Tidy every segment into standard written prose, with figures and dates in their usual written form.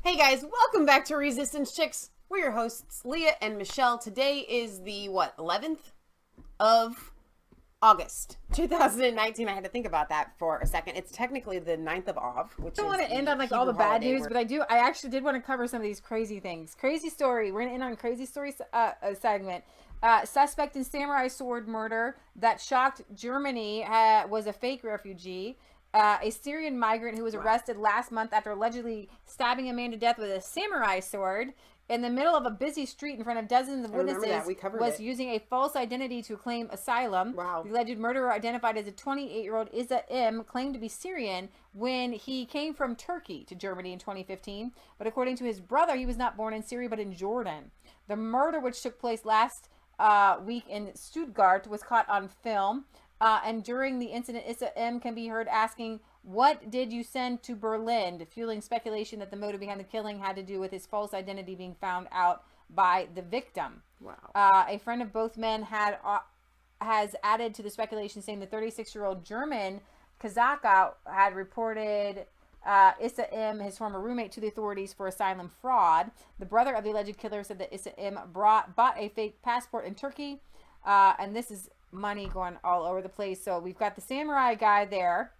Hey guys, welcome back to Resistance Chicks. We're your hosts, Leah and Michelle. Today is the, 11th of August, 2019. I had to think about that for a second. It's technically the 9th of Av, which I don't is want to end on like all the bad news, but I actually did want to cover some of these crazy things. Crazy story. We're going to end on crazy story segment. Suspect in samurai sword murder that shocked Germany was a fake refugee. A Syrian migrant who was arrested last month after allegedly stabbing a man to death with a samurai sword in the middle of a busy street in front of dozens of witnesses was using a false identity to claim asylum. Wow. The alleged murderer, identified as a 28-year-old Isa M, claimed to be Syrian when he came from Turkey to Germany in 2015. But according to his brother, he was not born in Syria but in Jordan. The murder, which took place last week in Stuttgart, was caught on film. And during the incident, Issa M can be heard asking, "What did you send to Berlin?" fueling speculation that the motive behind the killing had to do with his false identity being found out by the victim. Wow. A friend of both men has added to the speculation, saying the 36-year-old German Kazaka had reported Issa M, his former roommate, to the authorities for asylum fraud. The brother of the alleged killer said that Issa M bought a fake passport in Turkey, and this is money going all over the place. So we've got the samurai guy there.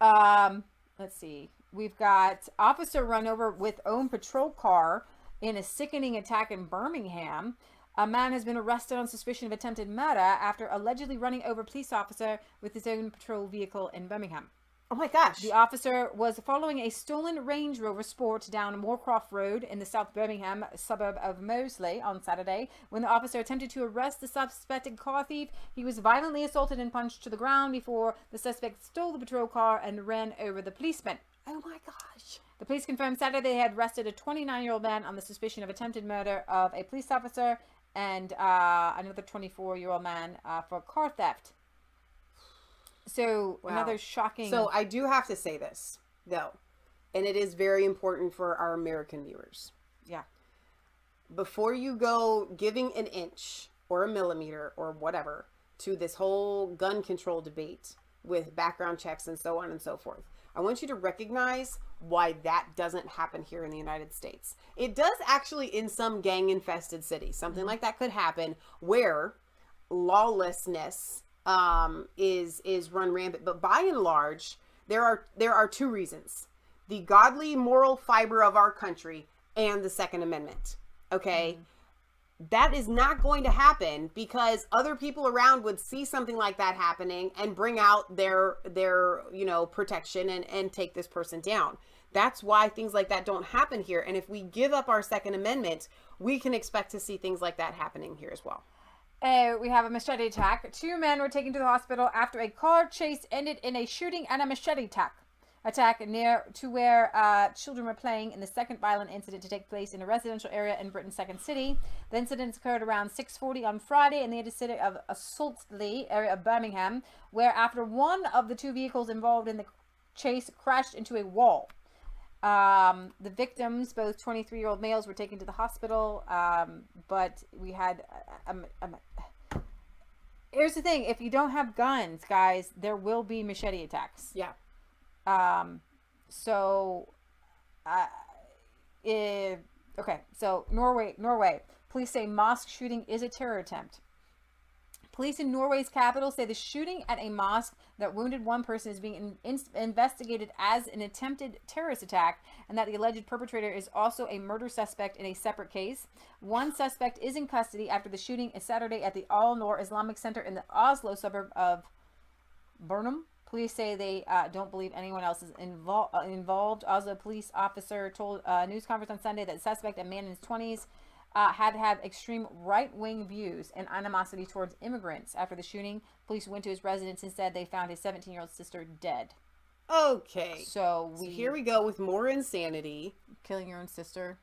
Let's see. We've got officer run over with own patrol car in a sickening attack in Birmingham. A man has been arrested on suspicion of attempted murder after allegedly running over a police officer with his own patrol vehicle in Birmingham. Oh my gosh. The officer was following a stolen Range Rover Sport down Moorcroft Road in the South Birmingham suburb of Moseley on Saturday. When the officer attempted to arrest the suspected car thief, he was violently assaulted and punched to the ground before the suspect stole the patrol car and ran over the policeman. Oh my gosh. The police confirmed Saturday they had arrested a 29-year-old man on the suspicion of attempted murder of a police officer and another 24-year-old man for car theft. So, another shocking... So, I do have to say this, though, and it is very important for our American viewers. Yeah. Before you go giving an inch or a millimeter or whatever to this whole gun control debate with background checks and so on and so forth, I want you to recognize why that doesn't happen here in the United States. It does actually in some gang-infested cities. Something like that could happen where lawlessness... is run rampant, but by and large, there are two reasons: the godly moral fiber of our country and the Second Amendment. Okay, that is not going to happen because other people around would see something like that happening and bring out their protection and take this person down. That's why things like that don't happen here. And if we give up our Second Amendment, we can expect to see things like that happening here as well. We have a machete attack. 2 men were taken to the hospital after a car chase ended in a shooting and a machete attack near to where children were playing in the second violent incident to take place in a residential area in Britain's second city. The incidents occurred around 6:40 on Friday in the city of Saltley area of Birmingham, where after one of the 2 vehicles involved in the chase crashed into a wall. The victims, both 23-year-old males, were taken to the hospital, but we had here's the thing: if you don't have guns, guys, there will be machete attacks. Yeah. Okay, so Norway. Police say mosque shooting is a terror attempt. Police in Norway's capital say the shooting at a mosque that wounded 1 person is being investigated as an attempted terrorist attack, and that the alleged perpetrator is also a murder suspect in a separate case. 1 suspect is in custody after the shooting is Saturday at the Al-Noor Islamic Center in the Oslo suburb of Burnham. Police say they don't believe anyone else is involved. Oslo police officer told a news conference on Sunday that the suspect, a man in his 20s, had extreme right-wing views and animosity towards immigrants. After the shooting, police went to his residence and said they found his 17-year-old sister dead. Okay. So here we go with more insanity. Killing your own sister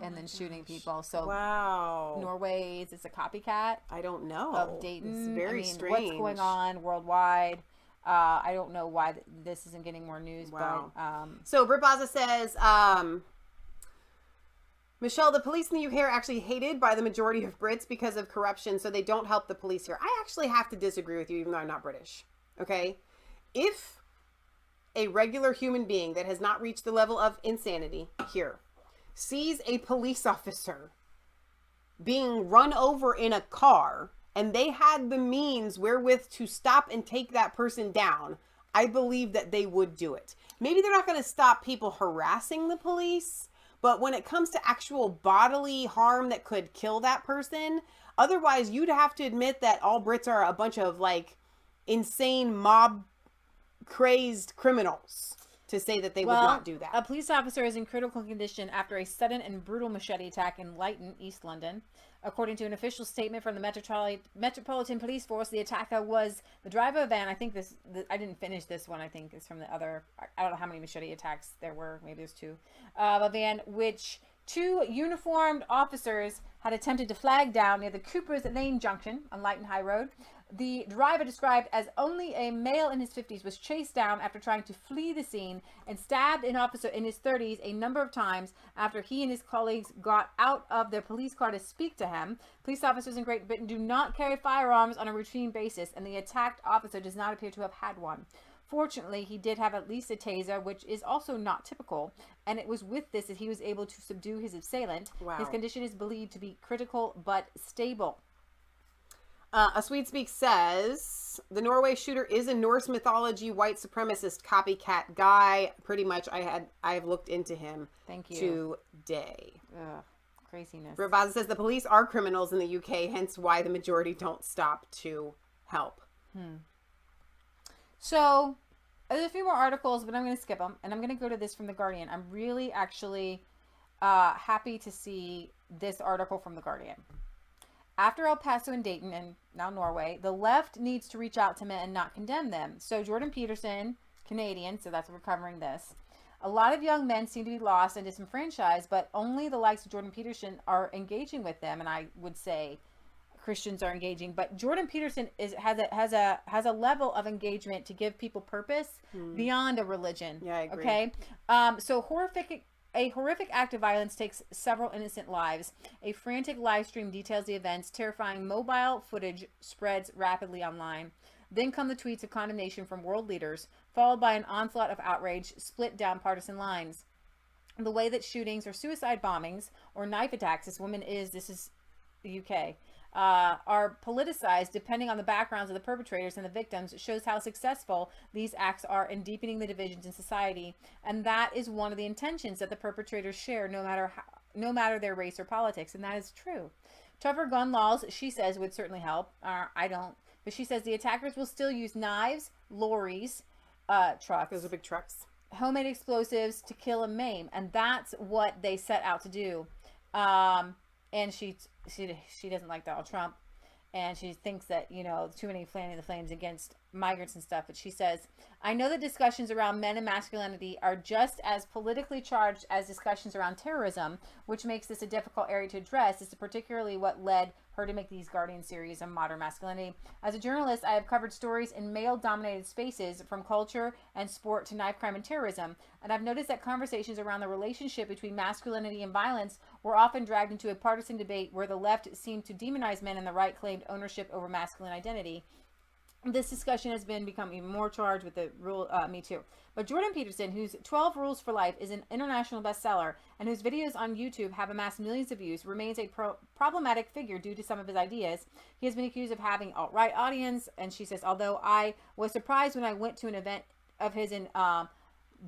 and then shooting people. So wow. Norway, is this a copycat? I don't know. Of Dayton? It's very strange. What's going on worldwide? I don't know why this isn't getting more news. Wow. But, so Britt Baza says... Michelle, the police in the UK are actually hated by the majority of Brits because of corruption, so they don't help the police here. I actually have to disagree with you, even though I'm not British. Okay? If a regular human being that has not reached the level of insanity here sees a police officer being run over in a car and they had the means wherewith to stop and take that person down, I believe that they would do it. Maybe they're not going to stop people harassing the police, but when it comes to actual bodily harm that could kill that person, otherwise you'd have to admit that all Brits are a bunch of like insane mob crazed criminals to say that they would not do that. A police officer is in critical condition after a sudden and brutal machete attack in Lytton, East London. According to an official statement from the Metropolitan Police Force, the attacker was the driver of a van. I think I didn't finish this one. I think it's from the other. I don't know how many machete attacks there were. Maybe there's two. A van which 2 uniformed officers had attempted to flag down near the Cooper's Lane Junction on Lytton High Road. The driver, described as only a male in his 50s, was chased down after trying to flee the scene and stabbed an officer in his 30s a number of times after he and his colleagues got out of their police car to speak to him. Police officers in Great Britain do not carry firearms on a routine basis, and the attacked officer does not appear to have had one. Fortunately, he did have at least a taser, which is also not typical, and it was with this that he was able to subdue his assailant. Wow. His condition is believed to be critical but stable. A Swede Speak says, the Norway shooter is a Norse mythology white supremacist copycat guy. Pretty much I have looked into him. Thank you. Today. Ugh, craziness. Ravaza says the police are criminals in the UK, hence why the majority don't stop to help. So, there's a few more articles, but I'm going to skip them, and I'm going to go to this from The Guardian. I'm really actually happy to see this article from The Guardian. After El Paso and Dayton, and now Norway, the left needs to reach out to men and not condemn them. So Jordan Peterson, Canadian, so that's what we're covering this. A lot of young men seem to be lost and disenfranchised, but only the likes of Jordan Peterson are engaging with them, and I would say Christians are engaging. But Jordan Peterson has a level of engagement to give people purpose beyond a religion. Yeah, I agree. Okay, so a horrific act of violence takes several innocent lives. A frantic live stream details the events. Terrifying mobile footage spreads rapidly online. Then come the tweets of condemnation from world leaders, followed by an onslaught of outrage split down partisan lines. The way that shootings or suicide bombings or knife attacks, this is the UK, are politicized depending on the backgrounds of the perpetrators and the victims shows how successful these acts are in deepening the divisions in society. And that is one of the intentions that the perpetrators share, no matter their race or politics. And that is true. Tougher gun laws, she says, would certainly help. I don't. But she says the attackers will still use knives, lorries, trucks. Those are big trucks. Homemade explosives to kill and maim. And that's what they set out to do. And she doesn't like Donald Trump, and she thinks that, too many fanning the flames against migrants and stuff. But she says, I know that discussions around men and masculinity are just as politically charged as discussions around terrorism, which makes this a difficult area to address. This is particularly what led her to make these Guardian series on modern masculinity. As a journalist, I have covered stories in male-dominated spaces, from culture and sport to knife crime and terrorism, and I've noticed that conversations around the relationship between masculinity and violence were often dragged into a partisan debate where the left seemed to demonize men and the right claimed ownership over masculine identity. This discussion has become even more charged with the rule, Me Too. But Jordan Peterson, whose 12 Rules for Life is an international bestseller and whose videos on YouTube have amassed millions of views, remains a problematic figure due to some of his ideas. He has been accused of having alt-right audience, and she says, although I was surprised when I went to an event of his in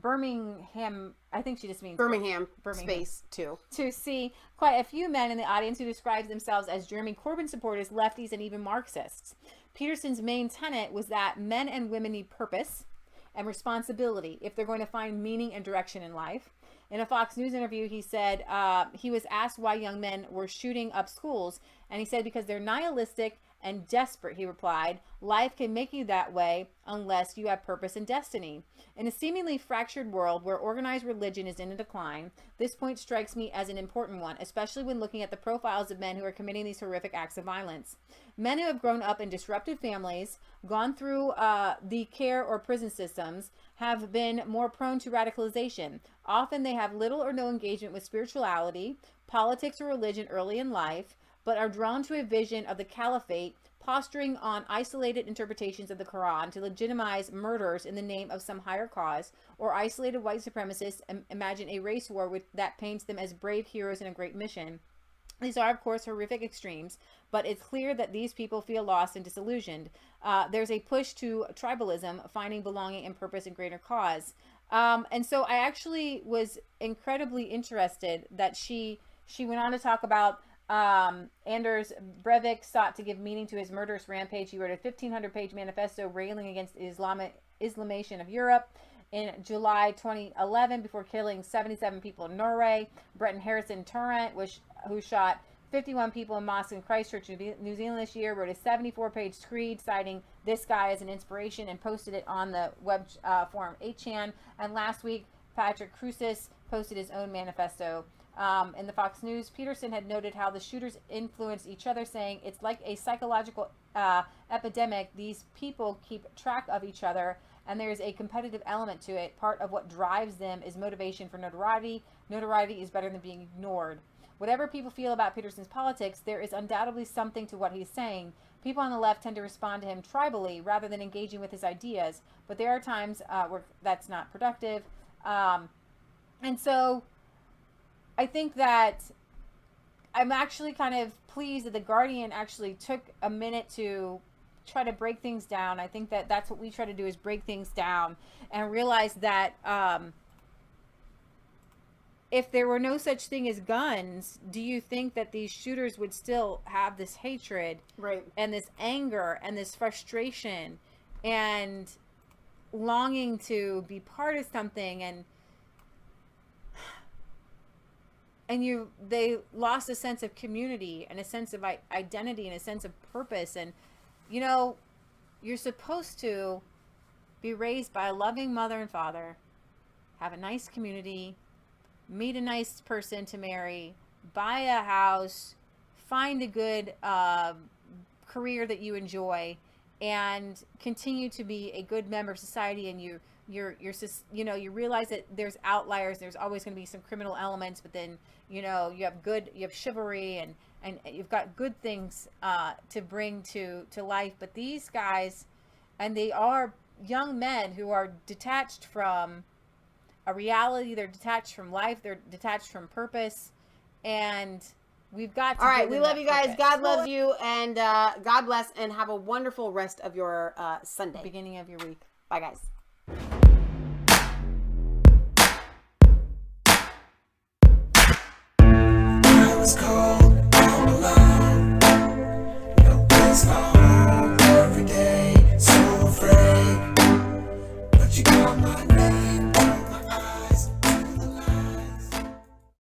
Birmingham, I think she just means Birmingham. Space too. To see quite a few men in the audience who described themselves as Jeremy Corbyn supporters, lefties, and even Marxists. Peterson's main tenet was that men and women need purpose and responsibility if they're going to find meaning and direction in life. In a Fox News interview, he said he was asked why young men were shooting up schools, and he said because they're nihilistic and desperate. He replied, life can make you that way unless you have purpose and destiny. In a seemingly fractured world where organized religion is in a decline, this point strikes me as an important one, especially when looking at the profiles of men who are committing these horrific acts of violence. Men who have grown up in disrupted families, gone through the care or prison systems, have been more prone to radicalization. Often they have little or no engagement with spirituality, politics, or religion early in life, but are drawn to a vision of the caliphate, posturing on isolated interpretations of the Quran to legitimize murders in the name of some higher cause, or isolated white supremacists imagine a race war that paints them as brave heroes in a great mission. These are, of course, horrific extremes, but it's clear that these people feel lost and disillusioned. There's a push to tribalism, finding belonging and purpose in greater cause. And so I actually was incredibly interested that she went on to talk about Anders Breivik sought to give meaning to his murderous rampage. He wrote a 1,500-page manifesto railing against Islamization of Europe in July 2011 before killing 77 people in Norway. Brenton Harrison Tarrant, who shot 51 people in mosques in Christchurch, New Zealand this year, wrote a 74-page screed citing this guy as an inspiration and posted it on the web forum 8chan. And last week, Patrick Crucis posted his own manifesto. In the Fox News, Peterson had noted how the shooters influenced each other, saying it's like a psychological epidemic. These people keep track of each other, and there's a competitive element to it. Part of what drives them is motivation for notoriety. Notoriety is better than being ignored. Whatever people feel about Peterson's politics, there is undoubtedly something to what he's saying. People on the left tend to respond to him tribally rather than engaging with his ideas, but there are times where that's not productive. And so I think that I'm actually kind of pleased that The Guardian actually took a minute to try to break things down. I think that that's what we try to do, is break things down and realize that if there were no such thing as guns, do you think that these shooters would still have this hatred, right, and this anger and this frustration and longing to be part of something, and they lost a sense of community and a sense of identity and a sense of purpose? And you're supposed to be raised by a loving mother and father, have a nice community, meet a nice person to marry, buy a house, find a good career that you enjoy, and continue to be a good member of society. And you realize that there's outliers. There's always going to be some criminal elements, but then you have chivalry, and you've got good things to bring to life. But these guys, and they are young men who are detached from a reality. They're detached from life. They're detached from purpose, and we've got to. All right, we love you guys. God loves you, and God bless, and have a wonderful rest of your Sunday, beginning of your week. Bye, guys. I was cold, all alone. No place for home every day. So afraid, but you called my name.